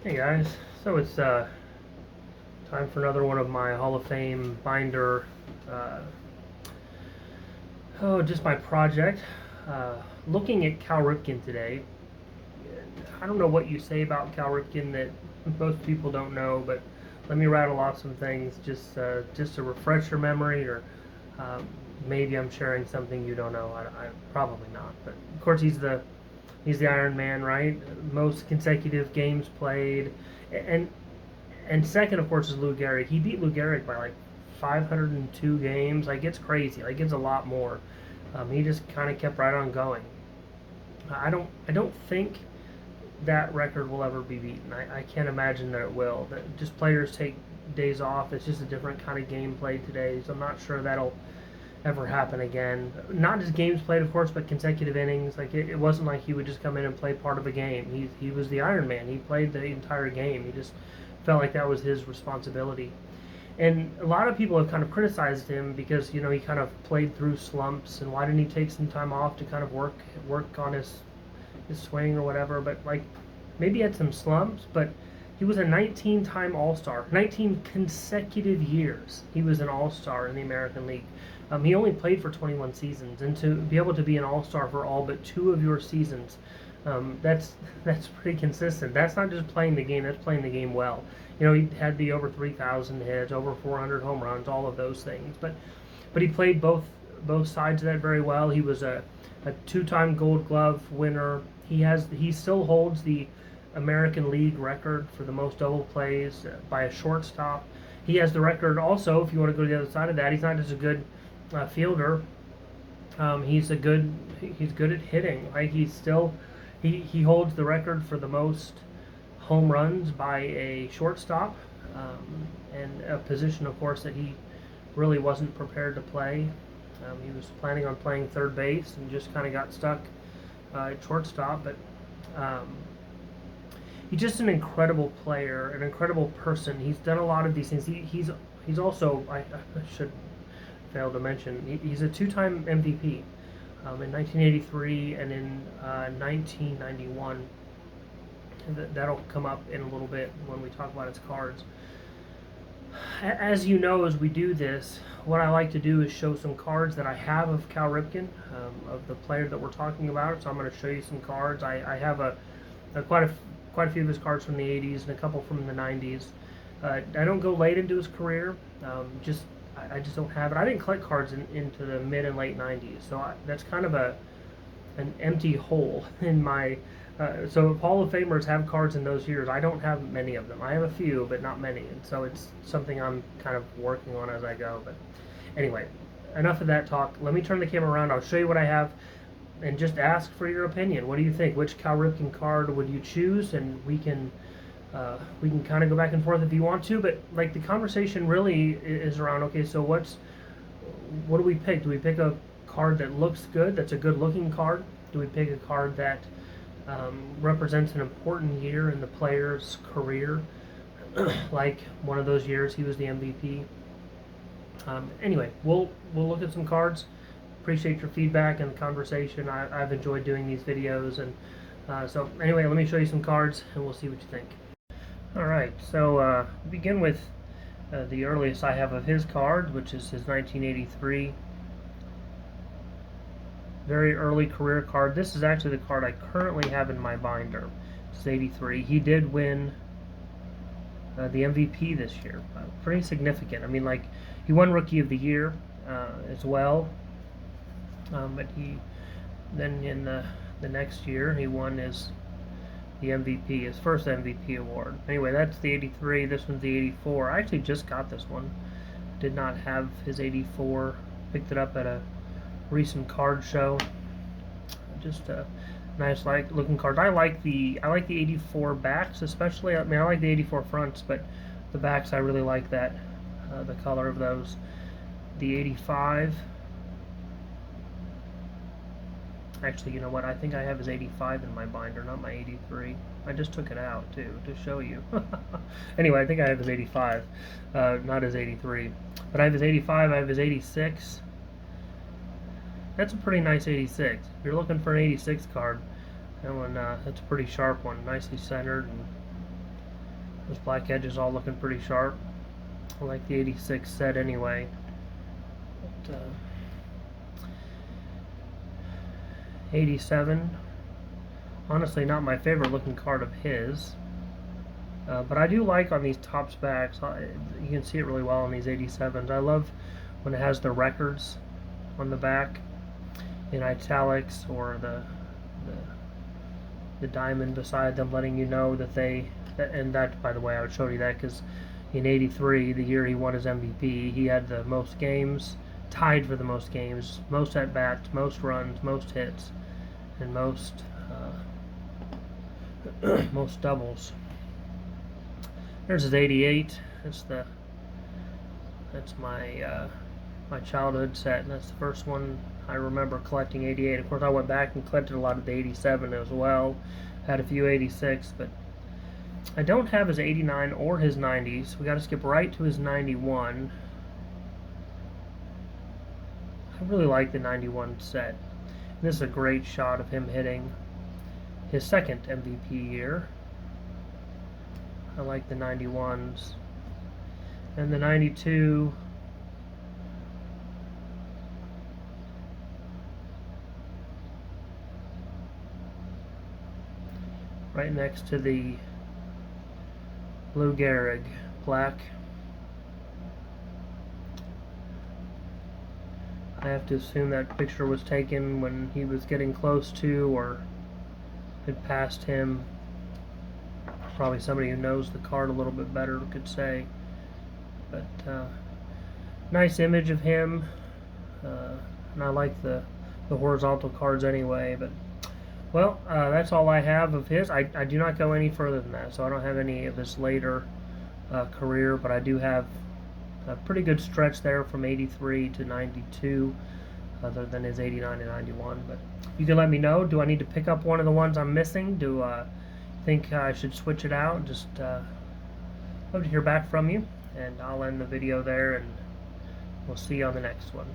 Hey guys, so it's time for another one of my Hall of Fame binder. Uh, just my project. Uh, Looking at Cal Ripken today. I don't know what you say about Cal Ripken that most people don't know, but let me rattle off some things just to refresh your memory, or um, maybe I'm sharing something you don't know. I probably not, but of course he's the Iron Man, right? Most consecutive games played, and and second, of course, is Lou Gehrig. He beat Lou Gehrig by like 502 games. Like, it's crazy. Like, it's a lot more. He just kind of kept right on going. I don't think that record will ever be beaten. I can't imagine that it will. That just players take days off. It's just a different kind of game played today. So I'm not sure that'll ever happen again. Not just games played, of course, but consecutive innings. Like, it wasn't like he would just come in and play part of a game. He was the Iron Man. He played the entire game. He just felt like that was his responsibility. And a lot of people have kind of criticized him because he kind of played through slumps, and why didn't he take some time off to kind of work on his swing or whatever. But like, maybe he had some slumps, but he was a 19-time All-Star. 19 consecutive years he was an All-Star in the American League. He only played for 21 seasons, and to be able to be an All-Star for all but 2 of your seasons, that's pretty consistent. That's not just playing the game; that's playing the game well. He had the over 3,000 hits, over 400 home runs, all of those things. But he played both sides of that very well. He was a two-time Gold Glove winner. He still holds the American League record for the most double plays by a shortstop. He has the record also. If you want to go to the other side of that, he's not just a good fielder. He's good at hitting. Like, he holds the record for the most home runs by a shortstop, and a position, of course, that he really wasn't prepared to play. He was planning on playing third base and just kind of got stuck at shortstop. But um, he's just an incredible player, an incredible person. He's done a lot of these things. He's also, I should fail to mention, he's a two-time MVP in 1983 and in 1991. That'll come up in a little bit when we talk about his cards. As you know, as we do this, what I like to do is show some cards that I have of Cal Ripken, of the player that we're talking about. So I'm going to show you some cards. I have quite a few of his cards from the 80s and a couple from the 90s. I don't go late into his career. I just don't have it. I didn't collect cards into the mid and late 90s, so that's kind of an empty hole in my. So Hall of Famers have cards in those years. I don't have many of them. I have a few, but not many, and so it's something I'm kind of working on as I go. But anyway, enough of that talk. Let me turn the camera around. I'll show you what I have, and just ask for your opinion. What do you think? Which Cal Ripken card would you choose? And we can kind of go back and forth if you want to. But like, the conversation really is around, okay, so what do we pick? Do we pick a card that looks good? That's a good-looking card. Do we pick a card that represents an important year in the player's career, like one of those years he was the MVP? Anyway, we'll look at some cards. Appreciate your feedback and the conversation. I've enjoyed doing these videos, and so anyway, let me show you some cards, and we'll see what you think. All right, so begin with the earliest I have of his card, which is his 1983. Very early career card. This is actually the card I currently have in my binder. It's 83. He did win the MVP this year. Pretty significant. I mean, like, he won Rookie of the Year as well. But he then in the next year he won the MVP, his first MVP award. Anyway, that's the 83. This one's the 84. I actually just got this one. Did not have his 84. Picked it up at a recent card show. Just a nice looking card. I like the 84 backs, especially. I mean, I like the 84 fronts, but the backs, I really like that, the color of those. The 85. Actually, you know what? I think I have his 85 in my binder, not my 83. I just took it out too to show you. Anyway, I think I have his 85, not his 83. But I have his 85. I have his 86. That's a pretty nice 86. If you're looking for an 86 card, that one, that's a pretty sharp one, nicely centered. And Those black edges all looking pretty sharp. I like the 86 set anyway. But, 87, honestly not my favorite looking card of his. But I do like on these tops backs, you can see it really well on these 87s. I love when it has the records on the back in italics, or the diamond beside them letting you know that they, and that, by the way, I would show you that because in 83, the year he won his MVP, he had the most games, tied for the most games, most at-bats, most runs, most hits, and most most doubles. There's his 88. That's my my childhood set, and that's the first one I remember collecting. 88. Of course, I went back and collected a lot of the 87 as well. Had a few 86, but I don't have his 89 or his 90s. We got to skip right to his 91. I really like the 91 set. And this is a great shot of him hitting his second MVP year. I like the 91s. And the 92, right next to the Lou Gehrig black. I have to assume that picture was taken when he was getting close to or had passed him. Probably somebody who knows the card a little bit better could say. But nice image of him, and I like the horizontal cards anyway. But well, that's all I have of his. I do not go any further than that, so I don't have any of his later career, but I do have a pretty good stretch there from 83 to 92, other than his 89 and 91. But you can let me know, do I need to pick up one of the ones I'm missing? Do I think I should switch it out? Just love to hear back from you, and I'll end the video there, and we'll see you on the next one.